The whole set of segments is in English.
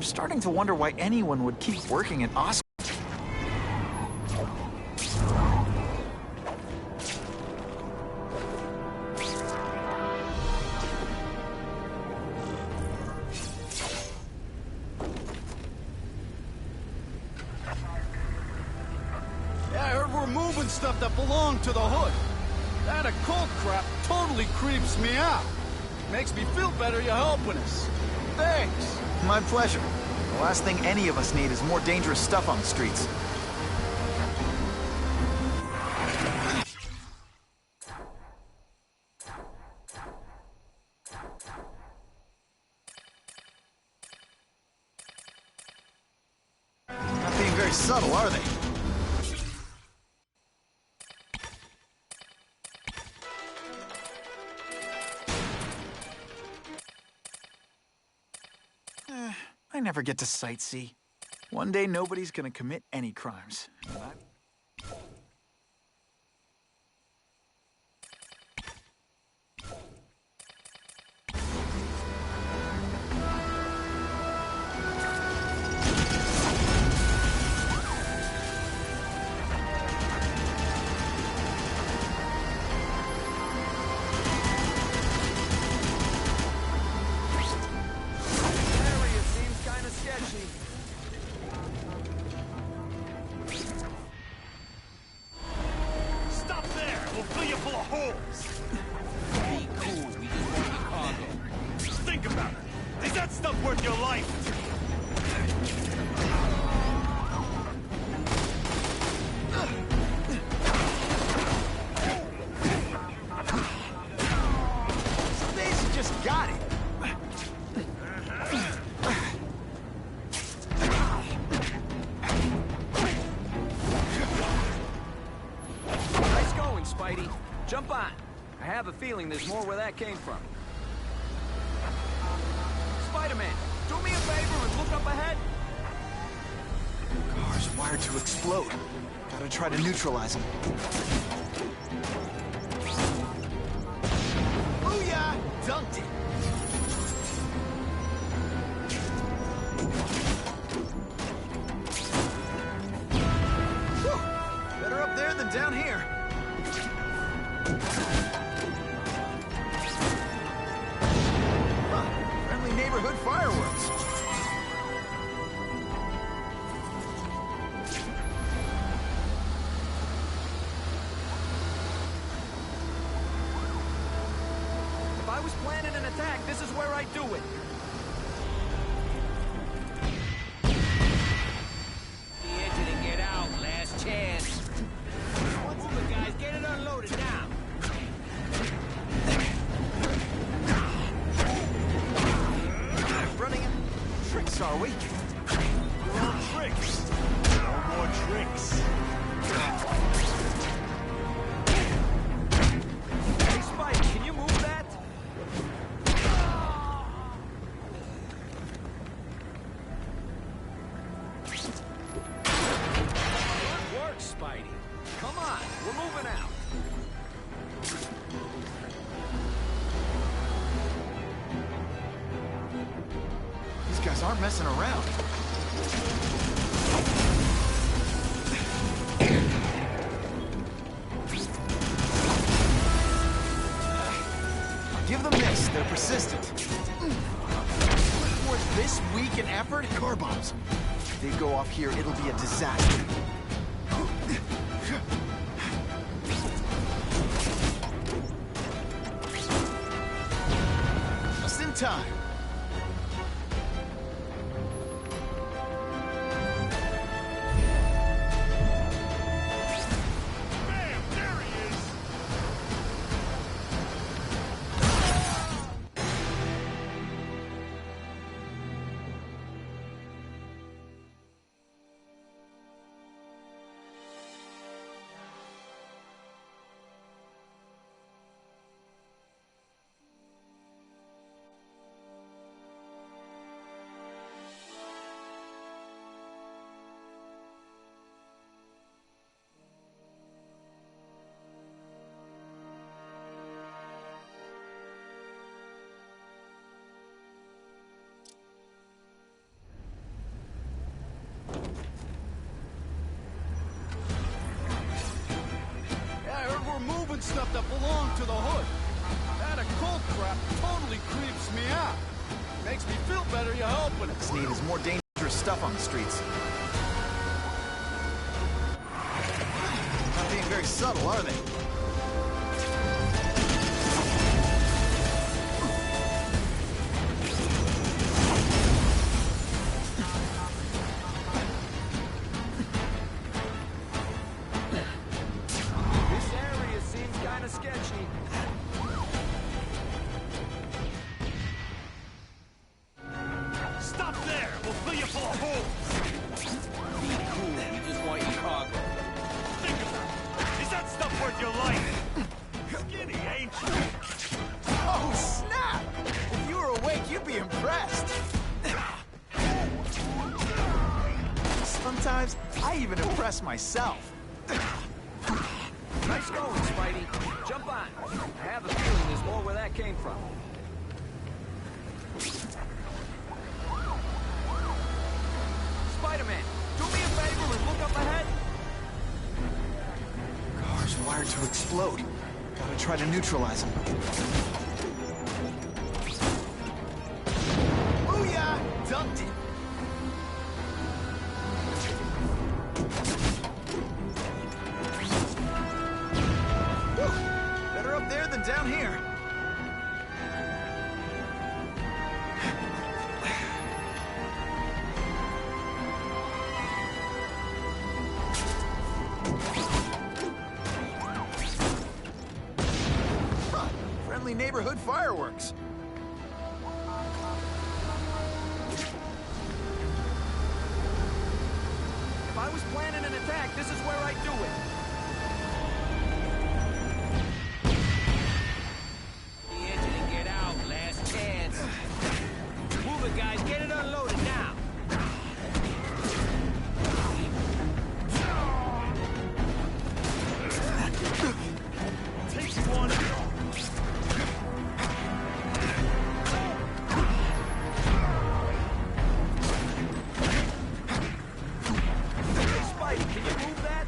I'm starting to wonder why anyone would keep working at Oscar. Yeah, I heard we're moving stuff that belonged to the hood. That occult crap totally creeps me out. Makes me feel better you're helping us. Thanks. My pleasure. The last thing any of us need is more dangerous stuff on the streets. Not being very subtle, are they? I never get to sightsee. One day nobody's gonna commit any crimes. Stop there! We'll fill you full of holes! Be cool, we just want the cargo. Think about it. Is that stuff worth your life? Some days you just got it. Nice going, Spidey. Jump on. I have a feeling there's more where that came from. Spider-Man, do me a favor and look up ahead. Car's wired to explode. Gotta try to neutralize them. Booyah! Dunked it! Whew. Better up there than down here. Huh. Friendly neighborhood fireworks. If I was planning an attack, this is where I'd do it. The engine and get out. Last chance. Move it, guys. Get it unloaded now. Running in tricks, are we? You're on tricks. No more tricks. Hey, Spidey, can you move that? Good work, Spidey. Come on, we're moving out. These guys aren't messing around. Give them this. They're persistent. For this weak an effort, car bombs. If they go off here, it'll be a disaster. Just in time. Bam! There he is! moving stuff that belonged to the hood. That occult crap totally creeps me out. Makes me feel better you're helping us. This need is more dangerous stuff on the streets. Not being very subtle, are they? This area seems kind of sketchy. Stop there! We'll fill you full of holes! Be cool, we just want your cargo. Think about it. Is that stuff worth your life? Skinny, ain't you? Oh, snap! If you were awake, you'd be impressed. Sometimes, I even impress myself. Nice going, Spidey. Jump on. I have a feeling there's more where that came from. Spider-Man, do me a favor and look up ahead. Car's wired to explode. Gotta try to neutralize them. Booyah! Dumped it. Whew. Better up there than down here. Huh. Friendly neighborhood fireworks. If I was planning an attack, this is where I'd do it. The engine and get out. Last chance. Move it, guys. Get it unloaded now. Take one. Hey, Spidey, can you move that?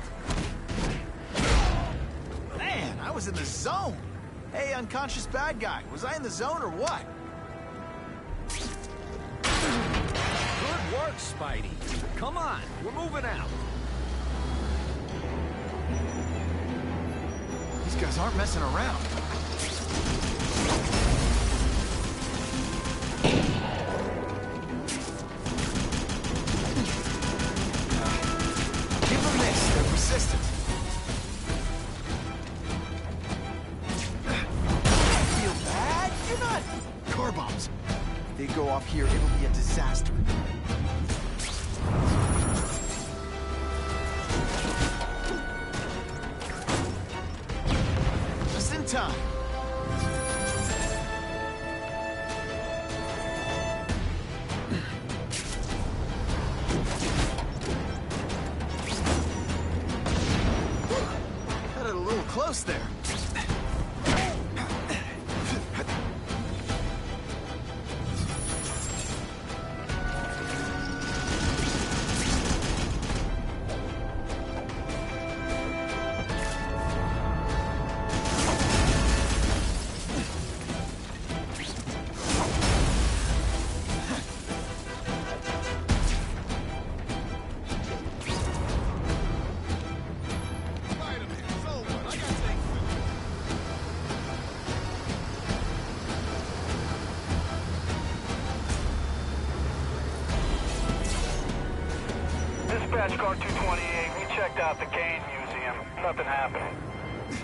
Man, I was in the zone. Hey, unconscious bad guy, was I in the zone or what? Good work, Spidey. Come on, we're moving out. These guys aren't messing around. Give them this, they're persistent. Feel bad? You're not. Car bombs. If they go off here, it'll be a disaster. Just in time. Got it a little close there. Dispatch car 228, we checked out the Kane Museum. Nothing happening.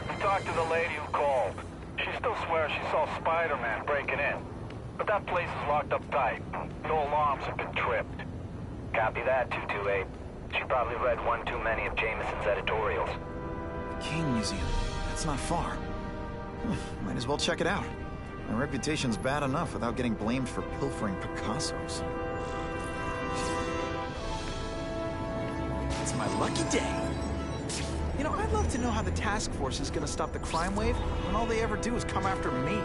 We talked to the lady who called. She still swears she saw Spider-Man breaking in. But that place is locked up tight. No alarms have been tripped. Copy that, 228. She probably read one too many of Jameson's editorials. King Museum. That's not far. Might as well check it out. My reputation's bad enough without getting blamed for pilfering Picassos. It's my lucky day. You know, I'd love to know how the task force is gonna stop the crime wave when all they ever do is come after me.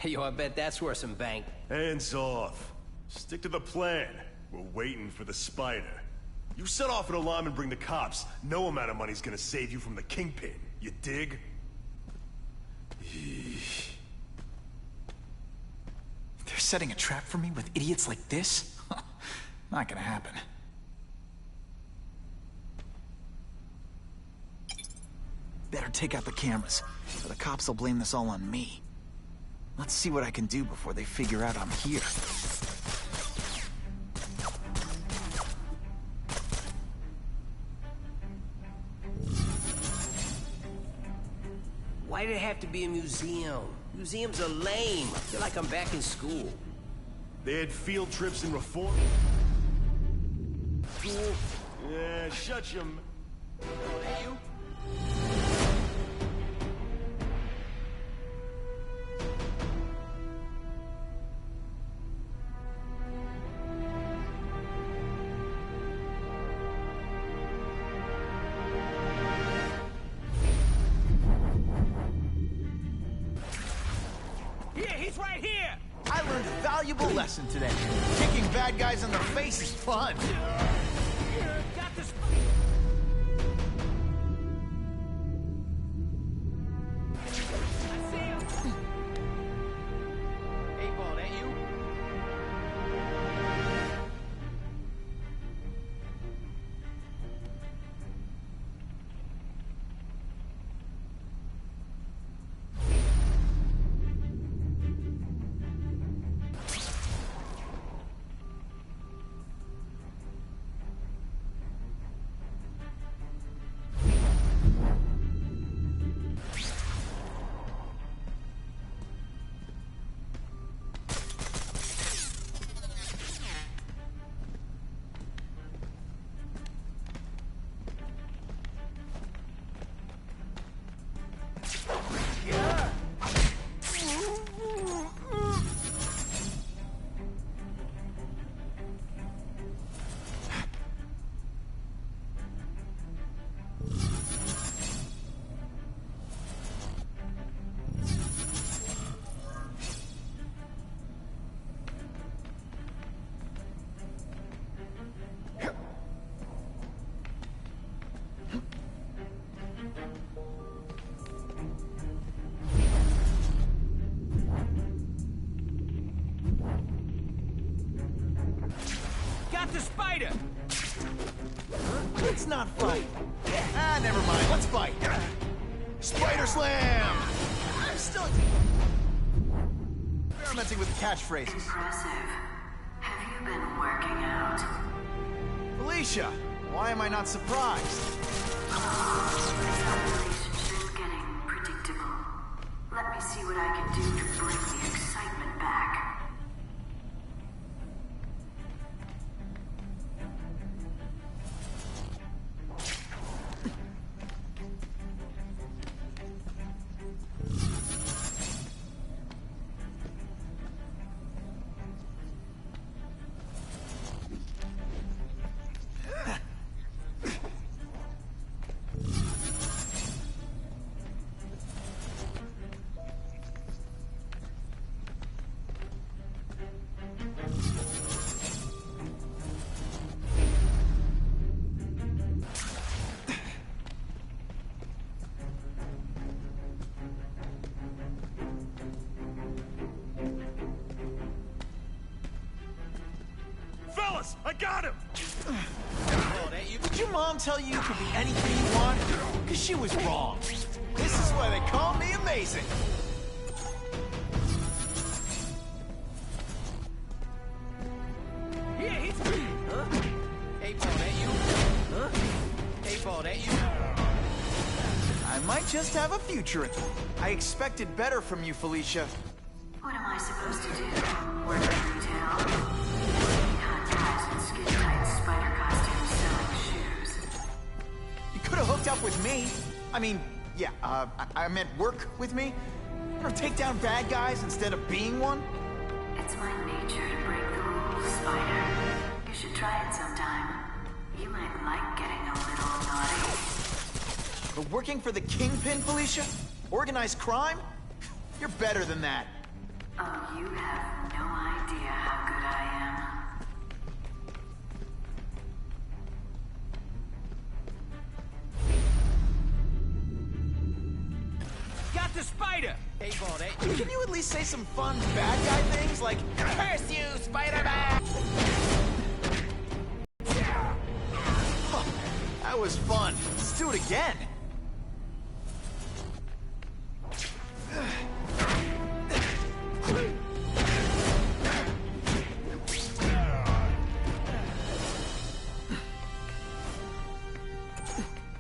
Yo, I bet that's worth some bank. Hands off. Stick to the plan. We're waiting for the spider. You set off an alarm and bring the cops. No amount of money's gonna save you from the kingpin. You dig? They're setting a trap for me with idiots like this? Not gonna happen. Better take out the cameras, or the cops will blame this all on me. Let's see what I can do before they figure out I'm here. Why did it have to be a museum? Museums are lame. I feel like I'm back in school. They had field trips in reform. School? Yeah, shut your... Hey, you? He's right here! I learned a valuable lesson today. Kicking bad guys in the face is fun. Got this. I see him. Hey, Ball, that you? Got the spider! Let's not fight. Ah, never mind. Let's fight. Spider Slam! I'm still experimenting with catchphrases. Impressive. Have you been working out? Felicia, why am I not surprised? This relationship getting predictable. Let me see what I can do to bring the excitement back. Fellas, I got him! Oh, that you? Did your mom tell you could be anything you want? Because she was wrong. This is why they call me Amazing. Here, he's... Huh? Hey, Ball, that you? Huh? Hey, Ball, that you? I might just have a future. I expected better from you, Felicia. What am I supposed to do? Work in retail? Hot guys in skin-tight spider costumes selling shoes. You could have hooked up with me. I mean, yeah, I meant work with me. Or take down bad guys instead of being one. It's my nature to break the rules, Spider. You should try it sometime. You might like getting a little naughty. But working for the Kingpin, Felicia? Organized crime? You're better than that. Oh, you have no idea how good I am. Got the spider! Hey, Bald, can you at least say some fun bad guy things like, "Curse you, Spider-Man"? Huh, that was fun. Let's do it again.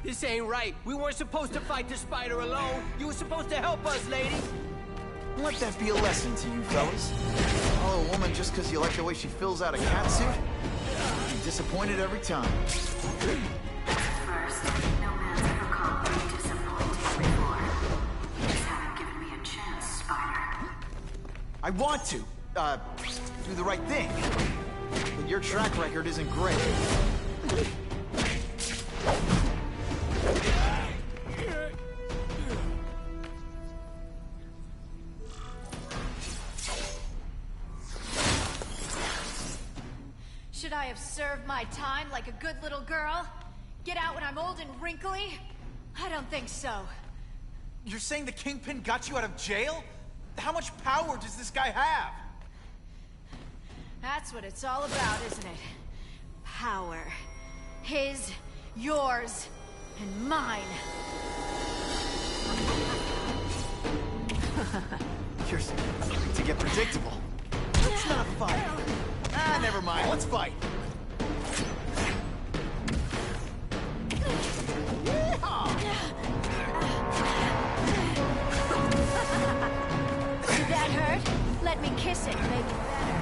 This ain't right. We weren't supposed to fight the spider alone. You were supposed to help us, lady. Let that be a lesson to you, fellas. Follow a woman just because you like the way she fills out a catsuit? You'll be disappointed every time. First, no man's ever called me disappointing before. You just haven't given me a chance, Spider. I want to, do the right thing. But your track record isn't great. Should I have served my time like a good little girl? Get out when I'm old and wrinkly? I don't think so. You're saying the Kingpin got you out of jail? How much power does this guy have? That's what it's all about, isn't it? Power. His, yours, and mine. You're starting to get predictable. Let's not fight. Ah, never mind. Let's fight. Did that hurt? Let me kiss it, make it better.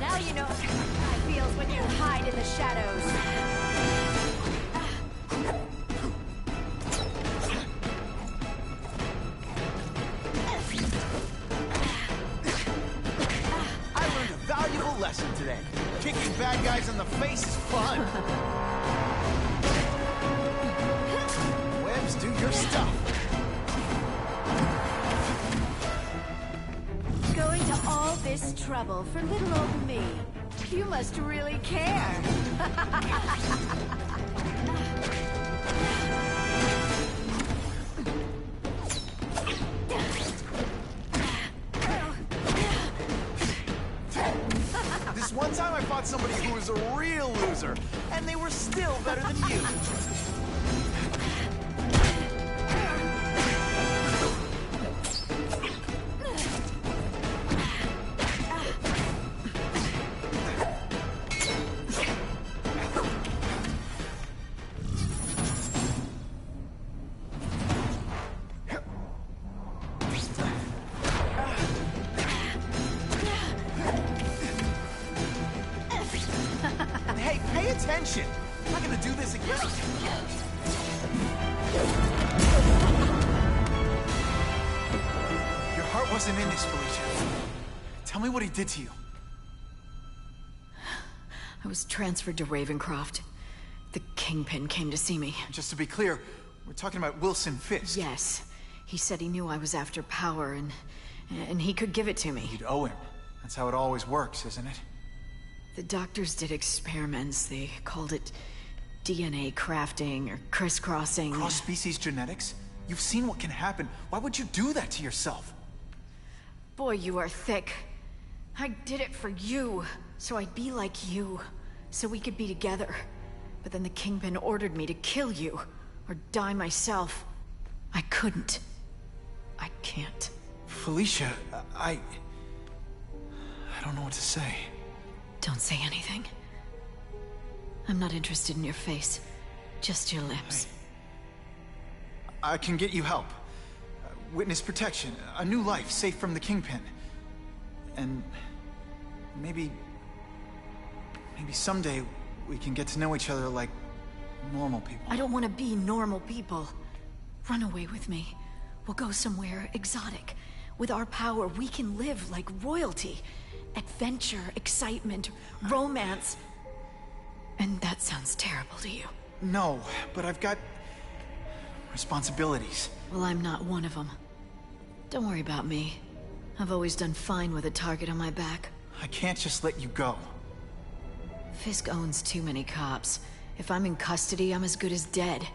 Now you know how it feels when you hide in the shadows. I learned a valuable lesson today. Kicking bad guys in the face is fun. Webs, do your stuff. Going to all this trouble for little old me. You must really care. This one time I fought somebody who was a real loser, and they were still better than you. Hey, pay attention! I'm not gonna do this again. Your heart wasn't in this, Felicia. Tell me what he did to you. I was transferred to Ravencroft. The Kingpin came to see me. Just to be clear, we're talking about Wilson Fisk. Yes. He said he knew I was after power and he could give it to me. You'd owe him. That's how it always works, isn't it? The doctors did experiments. They called it DNA crafting or crisscrossing. Cross-species genetics? You've seen what can happen. Why would you do that to yourself? Boy, you are thick. I did it for you, so I'd be like you, so we could be together. But then the Kingpin ordered me to kill you, or die myself. I couldn't. I can't. Felicia, I don't know what to say. Don't say anything. I'm not interested in your face, just your lips. I can get you help. Witness protection, a new life safe from the Kingpin. And maybe someday we can get to know each other like normal people. I don't want to be normal people. Run away with me. We'll go somewhere exotic. With our power, we can live like royalty. Adventure, excitement, romance. And that sounds terrible to you. No, but I've got responsibilities. Well, I'm not one of them. Don't worry about me. I've always done fine with a target on my back. I can't just let you go. Fisk owns too many cops. If I'm in custody, I'm as good as dead.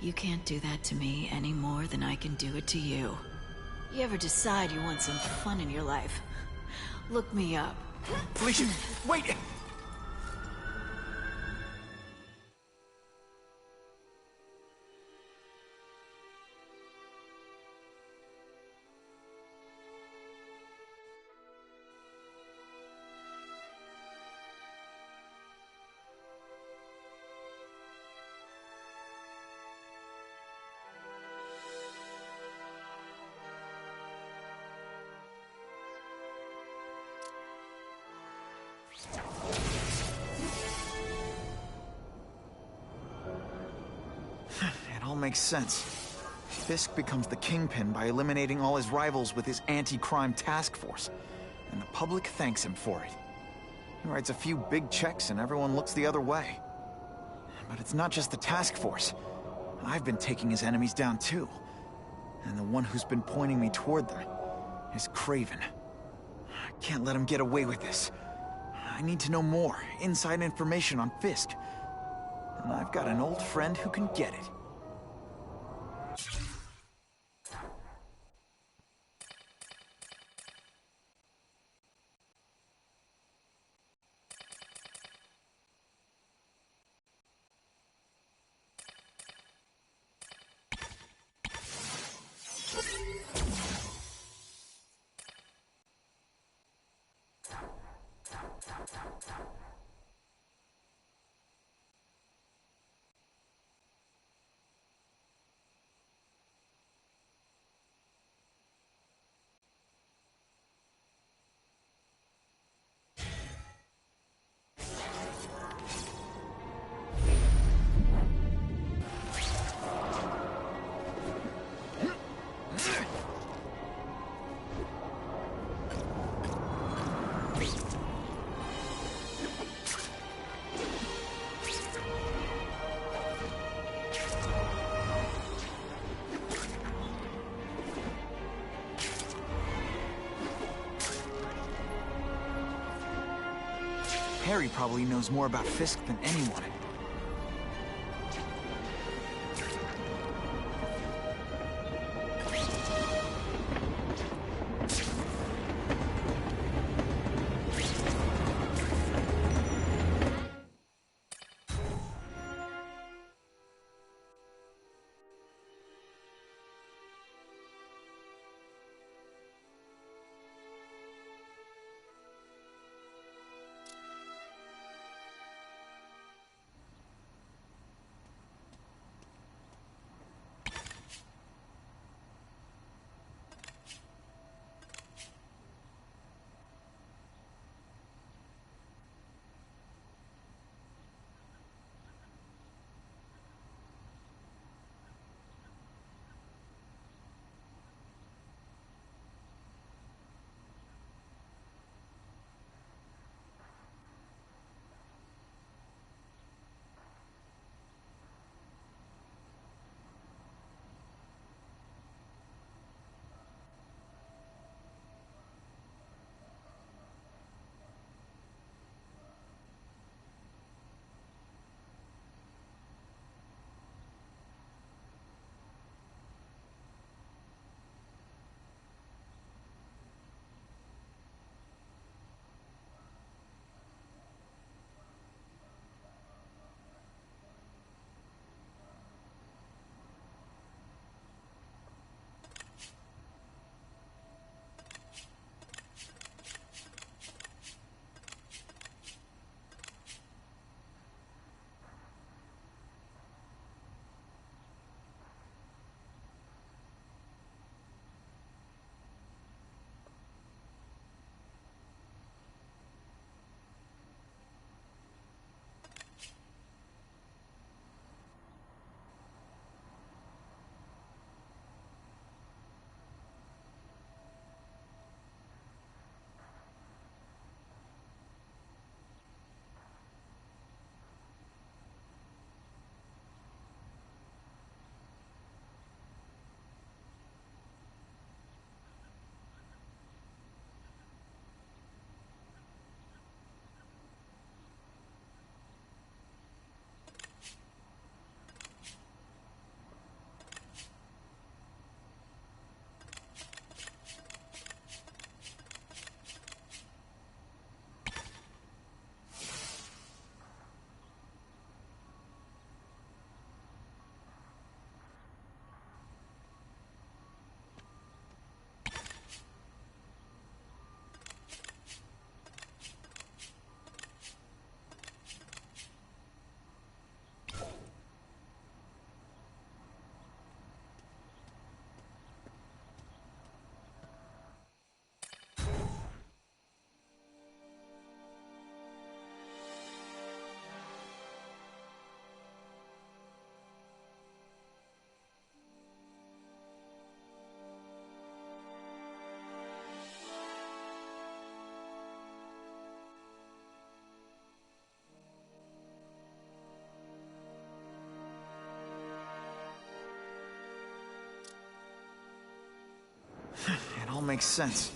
You can't do that to me any more than I can do it to you. You ever decide you want some fun in your life? Look me up. Felicia, wait! It all makes sense. Fisk becomes the Kingpin by eliminating all his rivals with his anti-crime task force, and the public thanks him for it. He writes a few big checks and everyone looks the other way. But it's not just the task force. I've been taking his enemies down too. And the one who's been pointing me toward them is Craven. I can't let him get away with this. I need to know more, inside information on Fisk. And I've got an old friend who can get it. Harry probably knows more about Fisk than anyone. all makes sense.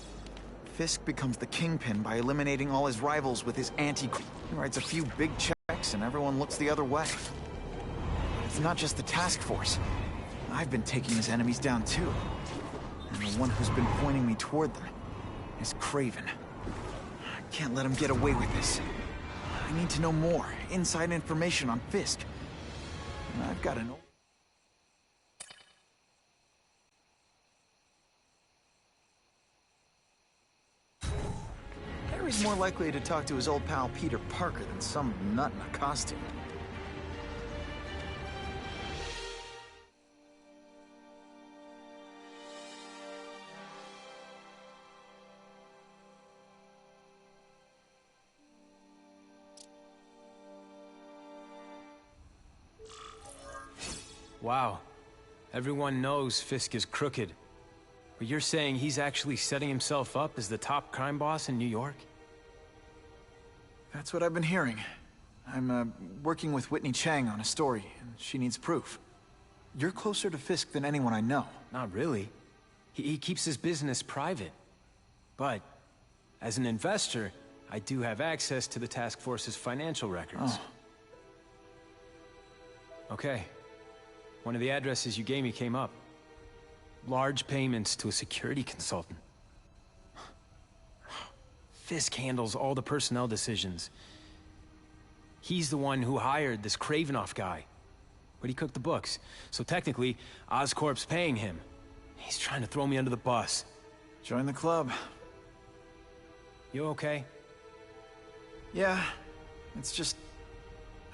Fisk becomes the Kingpin by eliminating all his rivals with his anti-crime. He writes a few big checks and everyone looks the other way. It's not just the task force. I've been taking his enemies down too. And the one who's been pointing me toward them is Kraven. I can't let him get away with this. I need to know more, inside information on Fisk. And I've got an... Harry's more likely to talk to his old pal Peter Parker than some nut in a costume. Wow. Everyone knows Fisk is crooked. But you're saying he's actually setting himself up as the top crime boss in New York? That's what I've been hearing. I'm, working with Whitney Chang on a story, and she needs proof. You're closer to Fisk than anyone I know. Not really. He keeps his business private. But, as an investor, I do have access to the task force's financial records. Oh. Okay. One of the addresses you gave me came up. Large payments to a security consultant. Fisk handles all the personnel decisions. He's the one who hired this Kravinoff guy. But he cooked the books, so technically, Oscorp's paying him. He's trying to throw me under the bus. Join the club. You okay? Yeah, it's just...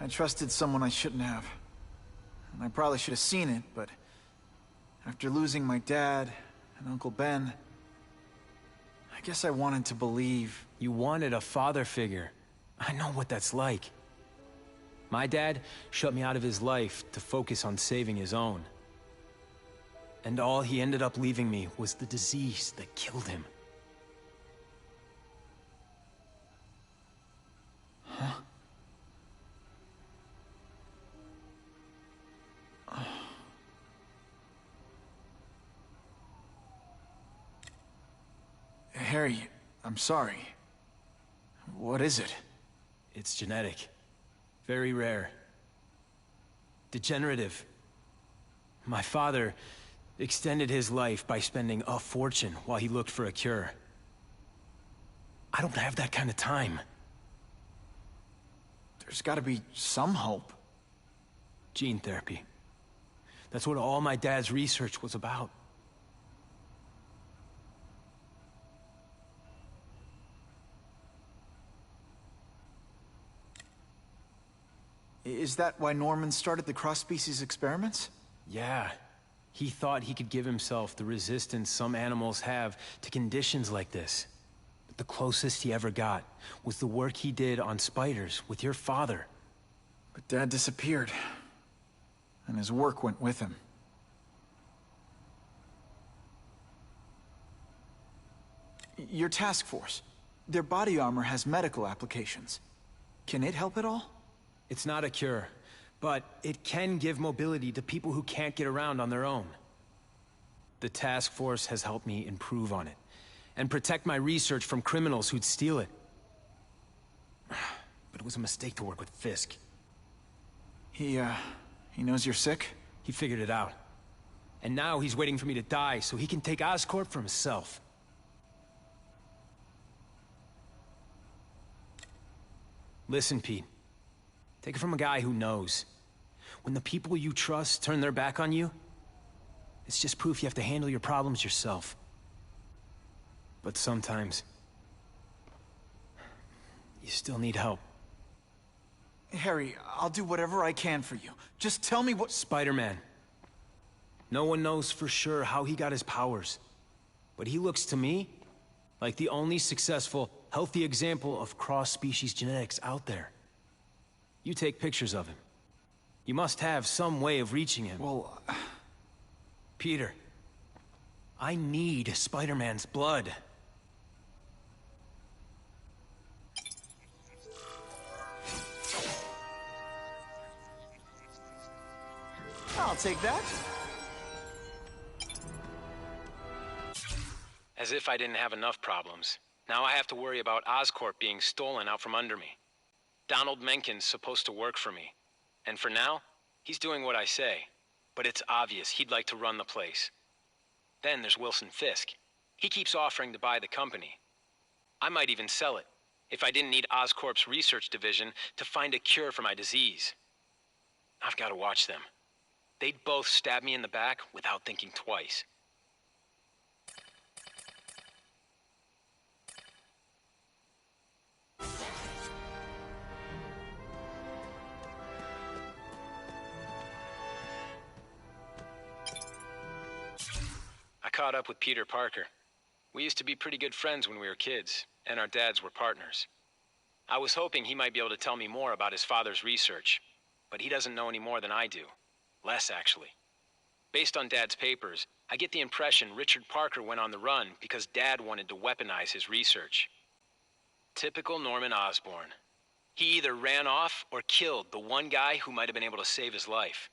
I trusted someone I shouldn't have. And I probably should have seen it, but... after losing my dad and Uncle Ben... I guess I wanted to believe... You wanted a father figure. I know what that's like. My dad shut me out of his life to focus on saving his own. And all he ended up leaving me was the disease that killed him. Huh? Harry, I'm sorry. What is it? It's genetic. Very rare. Degenerative. My father extended his life by spending a fortune while he looked for a cure. I don't have that kind of time. There's gotta be some hope. Gene therapy. That's what all my dad's research was about. Is that why Norman started the cross-species experiments? Yeah. He thought he could give himself the resistance some animals have to conditions like this. But the closest he ever got was the work he did on spiders with your father. But Dad disappeared. And his work went with him. Your task force. Their body armor has medical applications. Can it help at all? It's not a cure, but it can give mobility to people who can't get around on their own. The task force has helped me improve on it, and protect my research from criminals who'd steal it. But it was a mistake to work with Fisk. He knows you're sick? He figured it out. And now he's waiting for me to die so he can take Oscorp for himself. Listen, Pete. Take it from a guy who knows. When the people you trust turn their back on you, it's just proof you have to handle your problems yourself. But sometimes, you still need help. Harry, I'll do whatever I can for you. Just tell me what— Spider-Man. No one knows for sure how he got his powers. But he looks to me like the only successful, healthy example of cross-species genetics out there. You take pictures of him. You must have some way of reaching him. Well... Peter, I need Spider-Man's blood. I'll take that. As As if I didn't have enough problems. Now I have to worry about Oscorp being stolen out from under me. Donald Menken's supposed to work for me. And for now, he's doing what I say. But it's obvious he'd like to run the place. Then there's Wilson Fisk. He keeps offering to buy the company. I might even sell it, if I didn't need Oscorp's research division to find a cure for my disease. I've got to watch them. They'd both stab me in the back without thinking twice. I caught up with Peter Parker. We used to be pretty good friends when we were kids, and our dads were partners. I was hoping he might be able to tell me more about his father's research, but he doesn't know any more than I do. Less, actually. Based on Dad's papers, I get the impression Richard Parker went on the run because Dad wanted to weaponize his research. Typical Norman Osborn. He either ran off or killed the one guy who might have been able to save his life.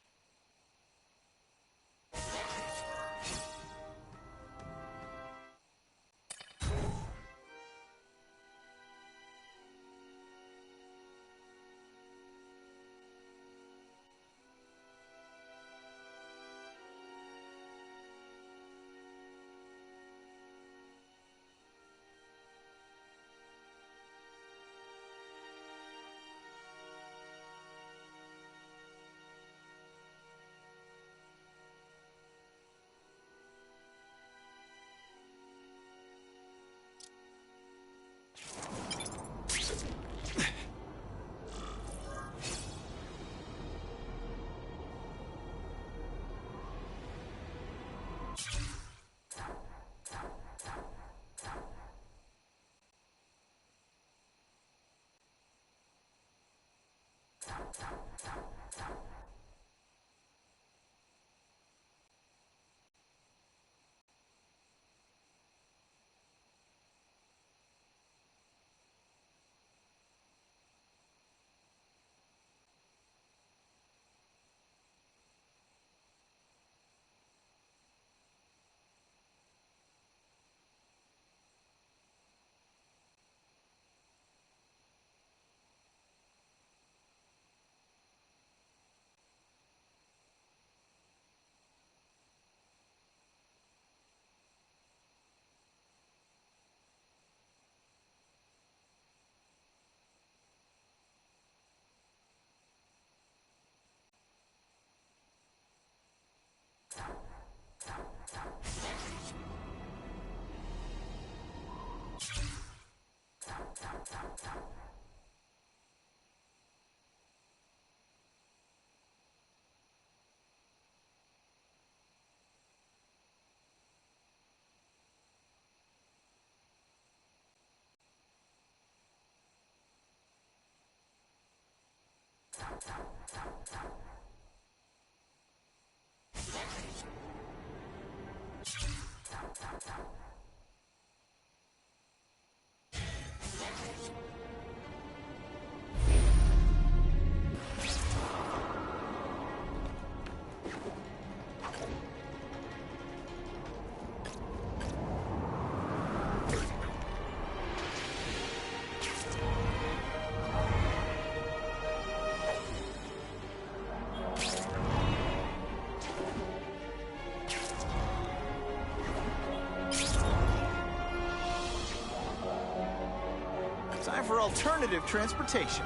Time for alternative transportation.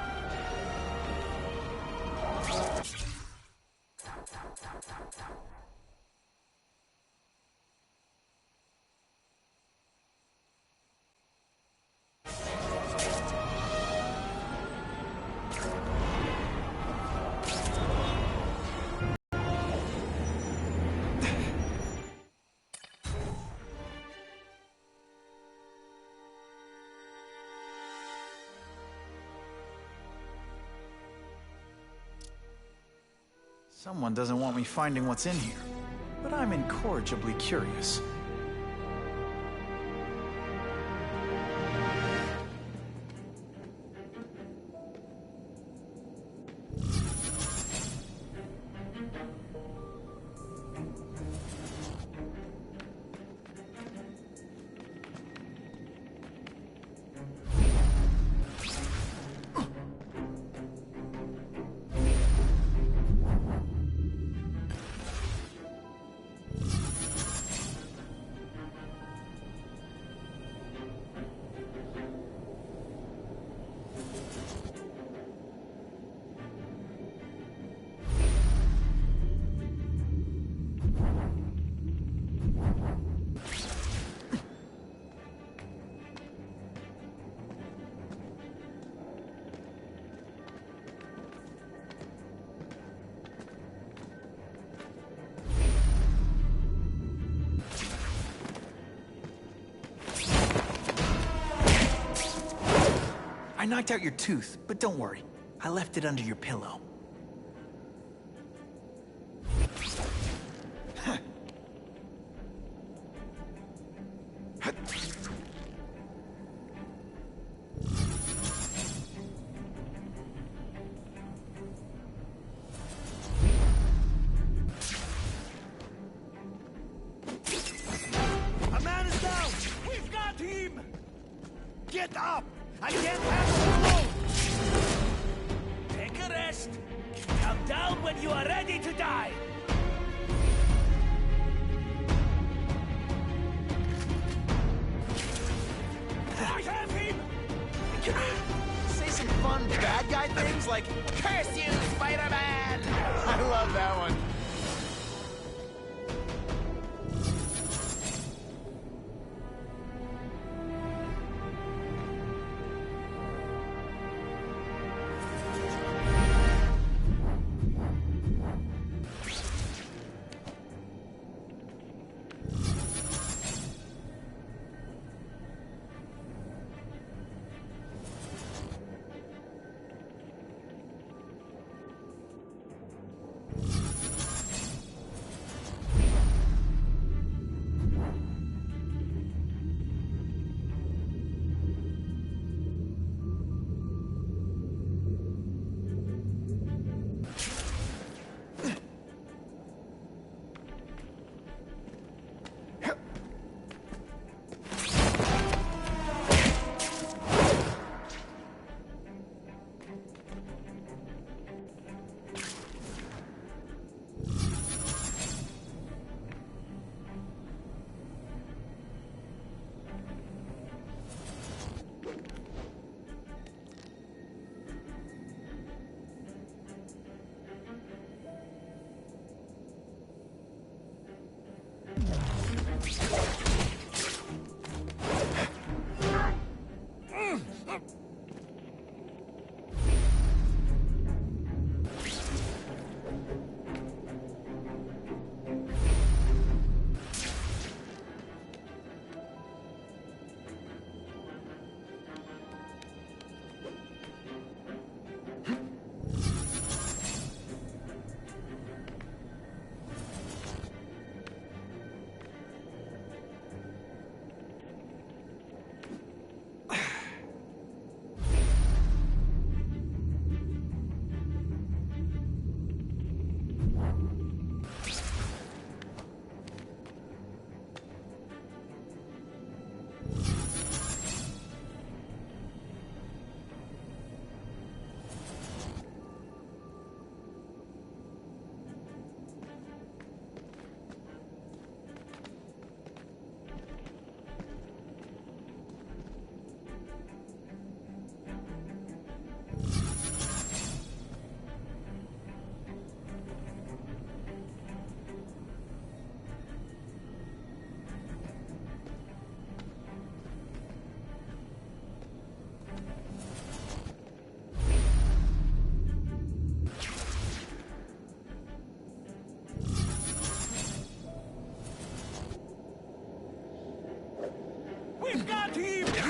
Someone doesn't want me finding what's in here, but I'm incorrigibly curious. knocked out your tooth, but don't worry. I left it under your pillow. A man is down! We've got him! Get up! I can't handle alone! Take a rest. Come down when you are ready to die! I have him! Say some fun bad guy things like, "Curse you, Spider-Man!" I love that one.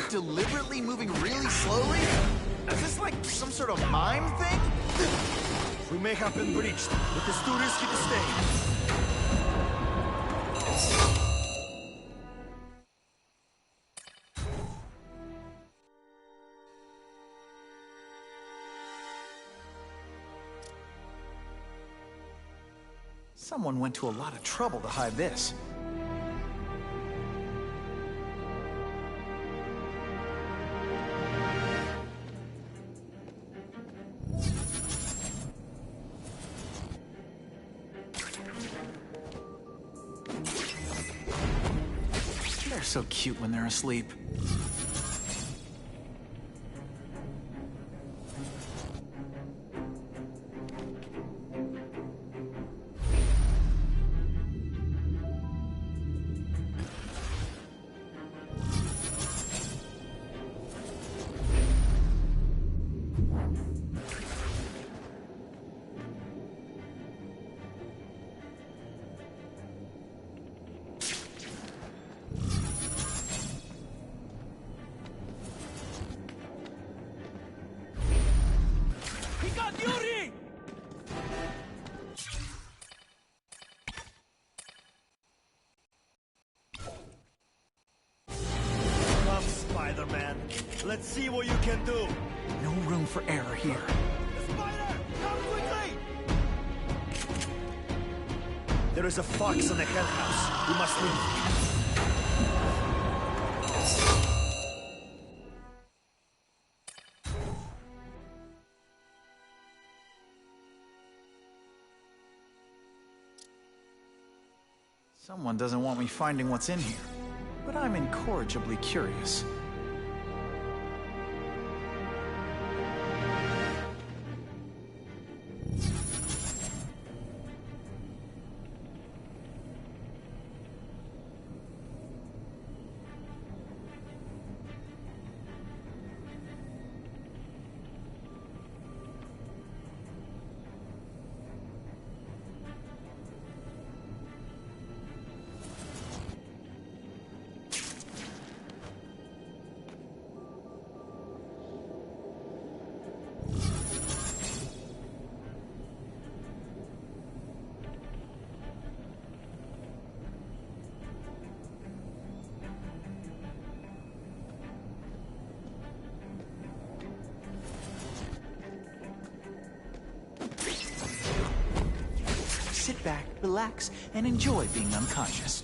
Deliberately moving really slowly? Is this like some sort of mime thing? We may have been breached, but it's too risky to stay. Someone went to a lot of trouble to hide this. They're so cute when they're asleep. Let's see what you can do. No room for error here. The spider! Come quickly! There is a fox on the hen house. We must leave. Someone doesn't want me finding what's in here, but I'm incorrigibly curious. Sit back, relax, and enjoy being unconscious.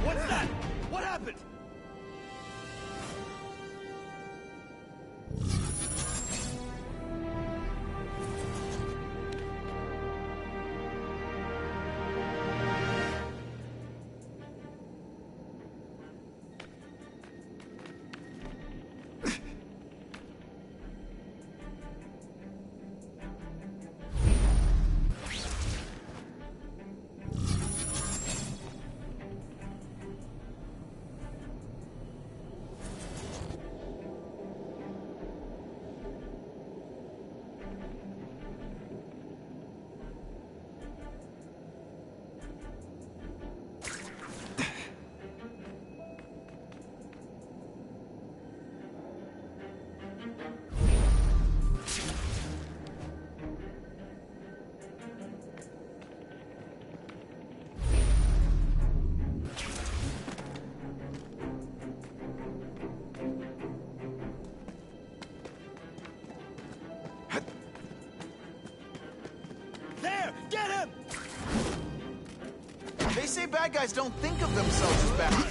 What's that? What happened? There! Get him! They say bad guys don't think of themselves as bad.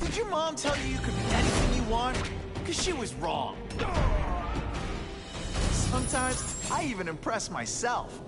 Did your mom tell you you could be anything you want? Because she was wrong. Sometimes, I even impress myself.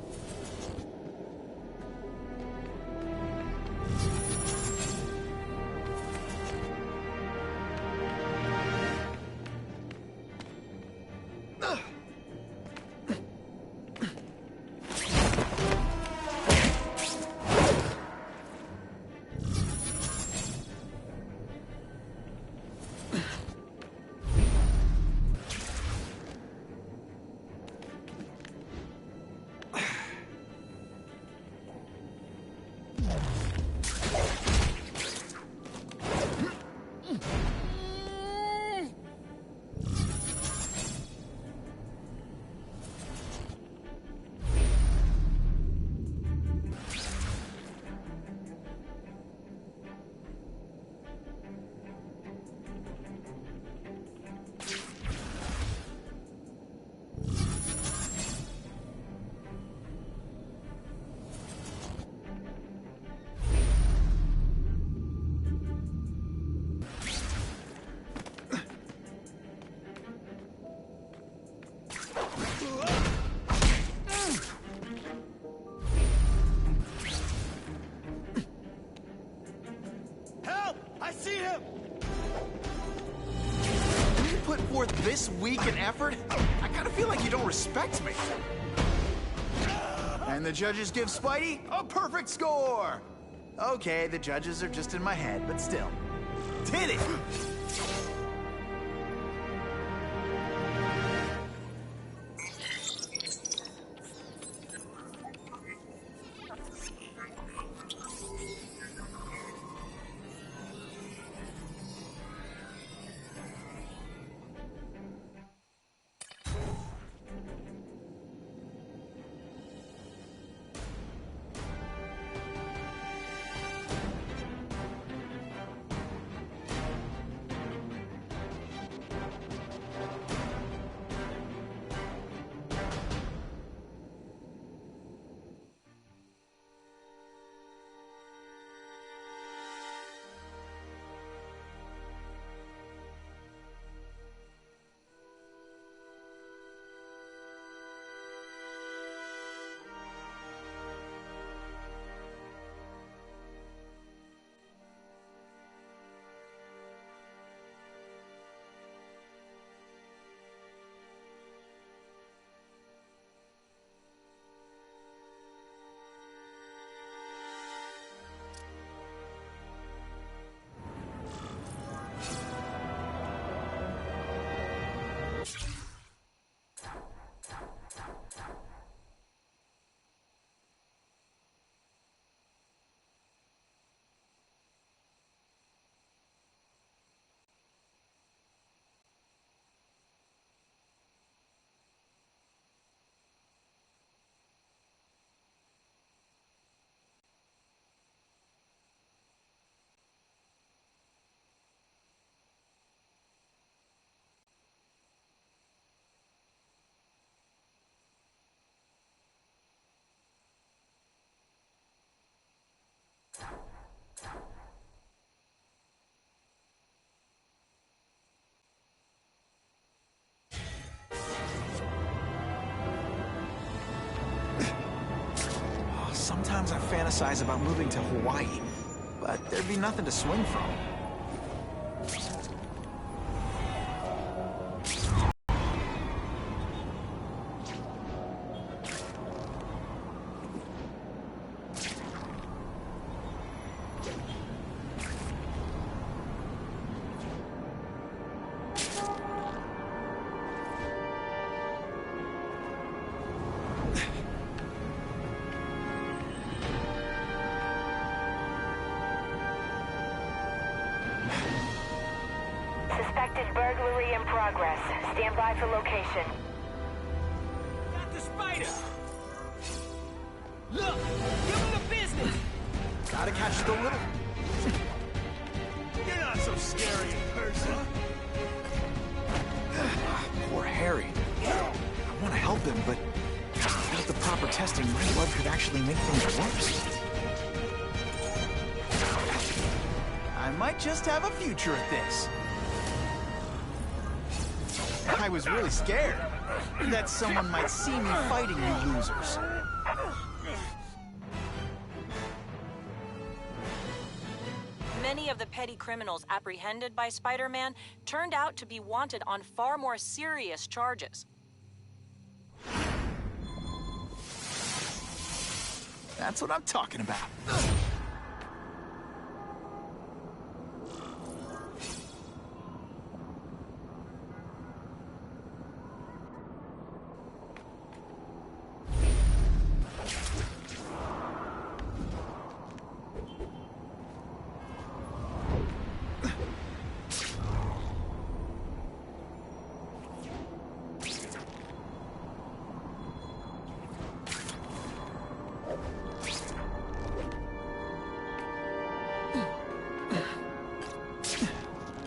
this weak an effort, I kind of feel like you don't respect me. And the judges give Spidey a perfect score! Okay, the judges are just in my head, but still. Did it! Sometimes I fantasize about moving to Hawaii, but there'd be nothing to swing from. Suspected burglary in progress. Stand by for location. Got the spider! Look! Give him the business! Gotta catch the little... You're not so scary in person. Poor Harry. I want to help him, but without the proper testing, my blood could actually make things worse. I might just have a future at this. I was really scared that someone might see me fighting you losers. Many of the petty criminals apprehended by Spider-Man turned out to be wanted on far more serious charges. That's what I'm talking about.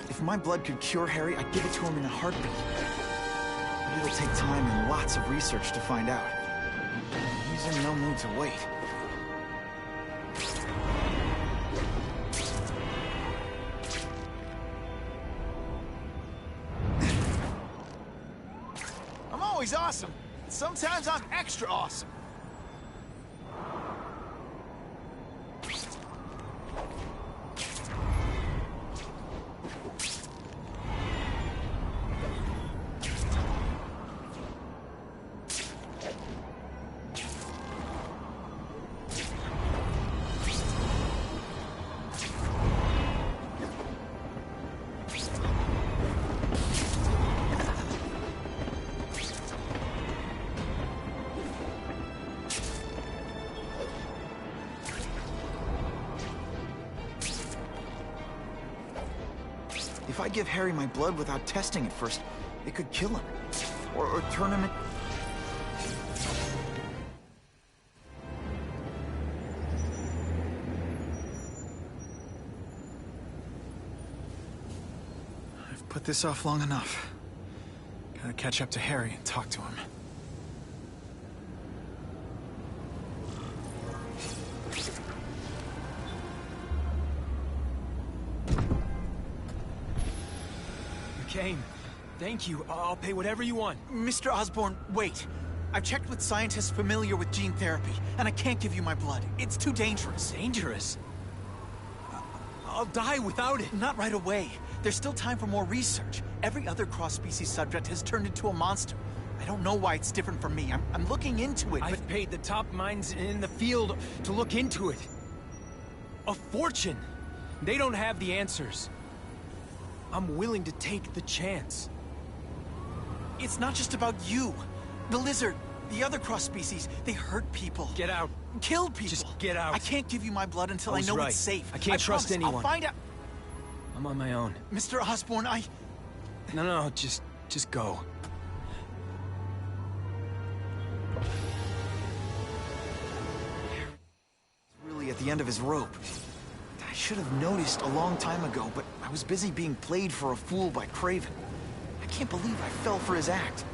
If my blood could cure Harry, I'd give it to him in a heartbeat. But it'll take time and lots of research to find out. He's in no mood to wait. I'm always awesome. Sometimes I'm extra awesome. If I give Harry my blood without testing it first, it could kill him. Or turn him in... I've put this off long enough. Gotta catch up to Harry and talk to him. Kane, thank you. I'll pay whatever you want. Mr. Osborn, wait. I've checked with scientists familiar with gene therapy, and I can't give you my blood. It's too dangerous. Dangerous? I'll die without it. Not right away. There's still time for more research. Every other cross-species subject has turned into a monster. I don't know why it's different from me. I'm looking into it, but... I've paid the top minds in the field to look into it. A fortune. They don't have the answers. I'm willing to take the chance. It's not just about you. The lizard, the other cross-species, they hurt people. Get out. Kill people. Just get out. I can't give you my blood until I was know right. it's safe. I can't trust promise. anyone. I'll find out. I'm on my own. Mr. Osborn, No, just go. He's really at the end of his rope. I should have noticed a long time ago, but I was busy being played for a fool by Craven. I can't believe I fell for his act.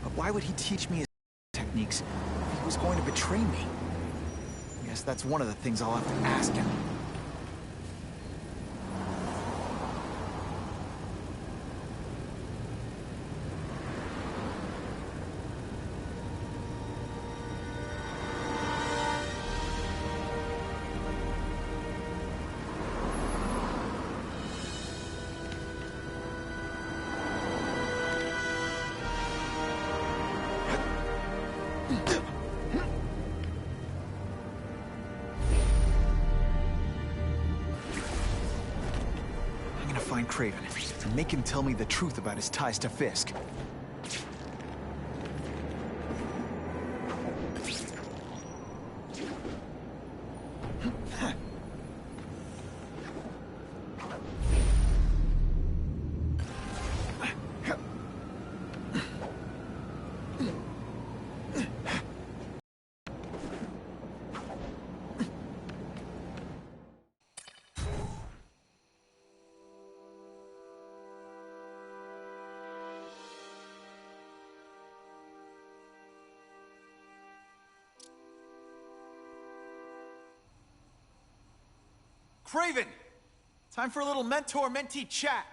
But why would he teach me his techniques if he was going to betray me? I guess that's one of the things I'll have to ask him. Find Craven and make him tell me the truth about his ties to Fisk. Craven! Time for a little mentor-mentee chat.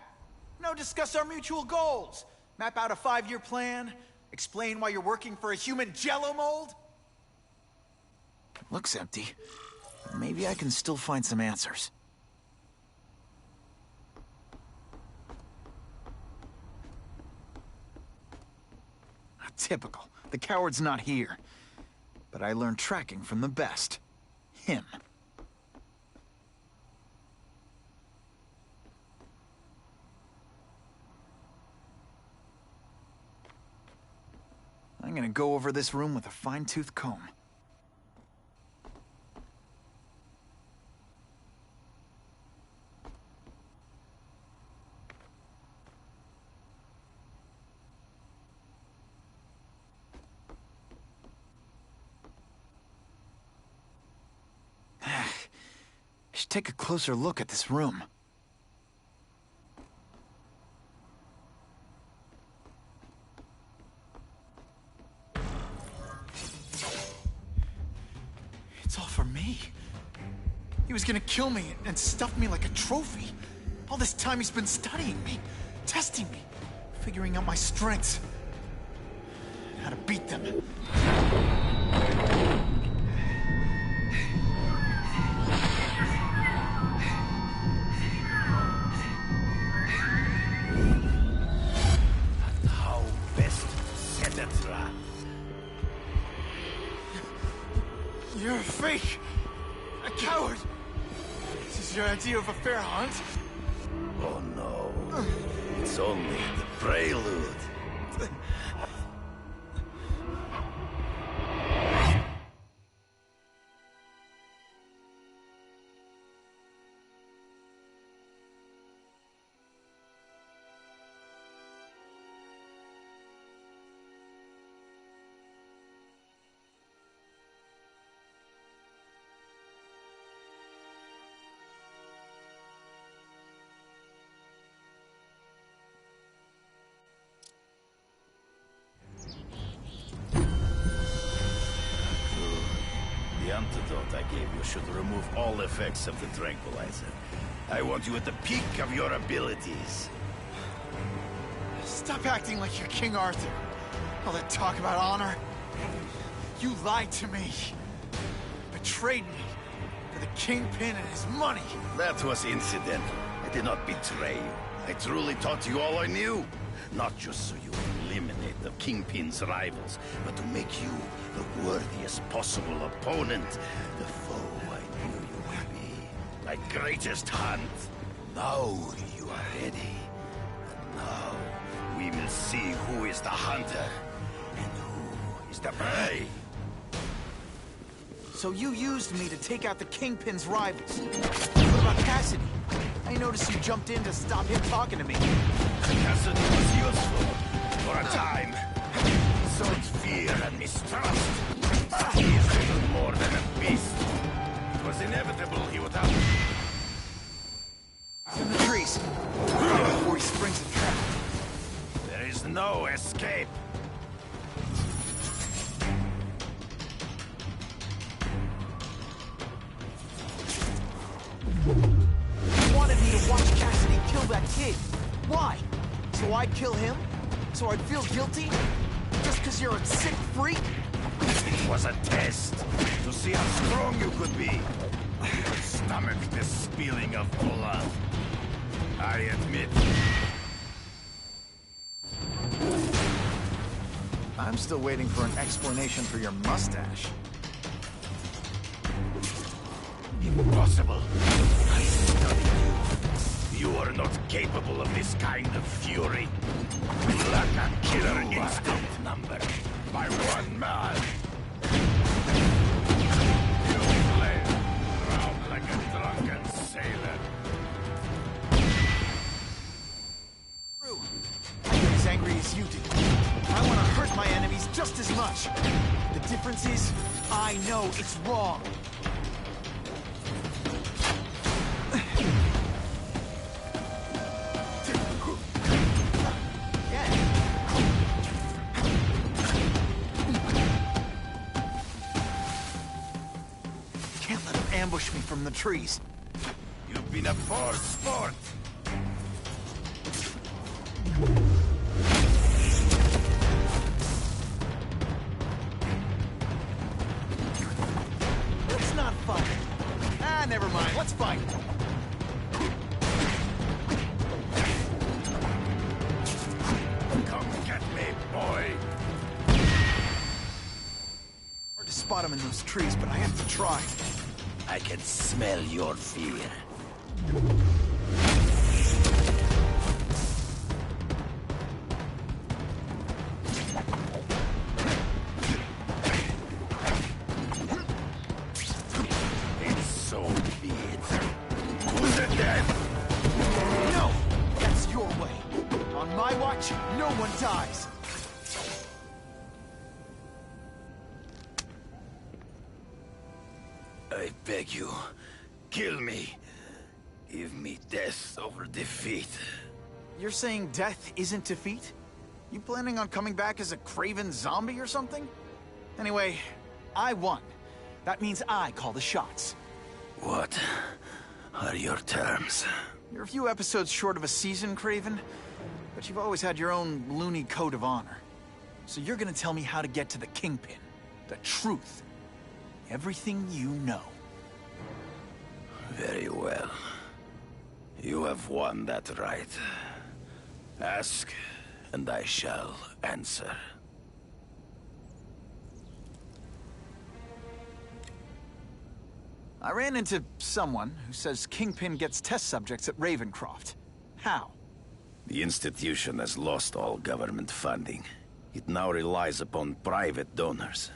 Discuss our mutual goals. Map out a 5-year plan. Explain why you're working for a human jello mold. Looks empty. Maybe I can still find some answers. Typical. The coward's not here. But I learned tracking from the best. Him. I'm gonna go over this room with a fine-tooth comb. I should take a closer look at this room. It's all for me. He was gonna kill me and stuff me like a trophy. All this time he's been studying me, testing me, figuring out my strengths, and how to beat them. How best set a trap? You're a fake! A coward! This is your idea of a fair hunt? Oh no. It's only the prelude. antidote I gave you should remove all effects of the tranquilizer. I want you at the peak of your abilities. Stop acting like you're King Arthur. All that talk about honor. You lied to me. Betrayed me. For the Kingpin and his money. That was incidental. I did not betray you. I truly taught you all I knew. Not just so you eliminate the Kingpin's rivals, but to make you the worthiest possible opponent. The foe I knew you would be. My greatest hunt. Now you are ready. And now we will see who is the hunter and who is the prey. So you used me to take out the Kingpin's rivals. What about Cassidy? I noticed you jumped in to stop him talking to me. Cassidy was useful for a time. He sowed fear and mistrust. He is little more than a beast. It was inevitable he would have... In the trees. Before he springs the trap. There is no escape. You wanted me to watch Cassidy kill that kid. Why? So I'd kill him? So I'd feel guilty? Just because you're a sick freak? It was a test to see how strong you could be. You could stomach the spilling of blood. I admit. I'm still waiting for an explanation for your mustache. Impossible. I studied you. You are not capable of this kind of fury. You lack a killer instinct number by one man. You play around like a drunken sailor. True. I get as angry as you do. I want to hurt my enemies just as much. The difference is, I know it's wrong. Can't let him ambush me from the trees. You've been a poor sport. Let's not fight. Ah, never mind. Let's fight. Come get me, boy. Hard to spot him in those trees, but I have to try. I can smell your fear. It's so be it. Who's the death? No! That's your way. On my watch, no one dies. I beg you, kill me. Give me death over defeat. You're saying death isn't defeat? You planning on coming back as a craven zombie or something? Anyway, I won. That means I call the shots. What are your terms? You're a few episodes short of a season, Craven, but you've always had your own loony code of honor. So you're gonna tell me how to get to the Kingpin, the truth. Everything you know. Very well. You have won that right. Ask, and I shall answer. I ran into someone who says Kingpin gets test subjects at Ravencroft. How? The institution has lost all government funding. It now relies upon private donors,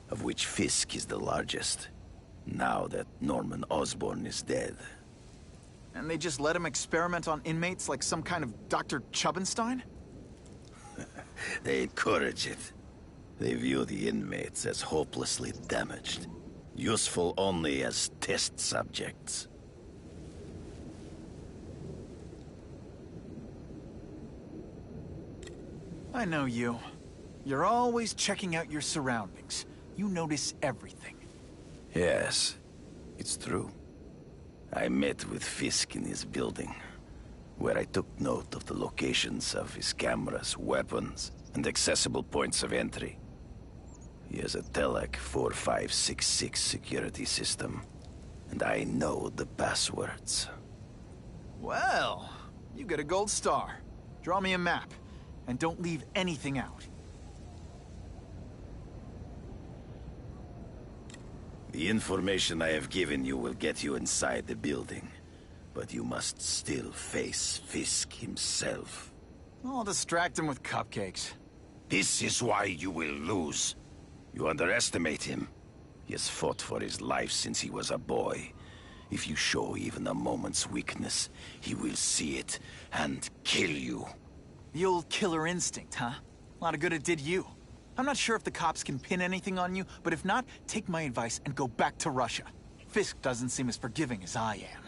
of which Fisk is the largest, now that Norman Osborn is dead. And they just let him experiment on inmates like some kind of Dr. Chubbenstein? They encourage it. They view the inmates as hopelessly damaged, useful only as test subjects. I know you. You're always checking out your surroundings. You notice everything. Yes, it's true. I met with Fisk in his building, where I took note of the locations of his cameras, weapons, and accessible points of entry. He has a Telec 4566 security system, and I know the passwords. Well, you get a gold star. Draw me a map, and don't leave anything out. The information I have given you will get you inside the building, but you must still face Fisk himself. I'll distract him with cupcakes. This is why you will lose. You underestimate him. He has fought for his life since he was a boy. If you show even a moment's weakness, he will see it and kill you. The old killer instinct, huh? A lot of good it did you. I'm not sure if the cops can pin anything on you, but if not, take my advice and go back to Russia. Fisk doesn't seem as forgiving as I am.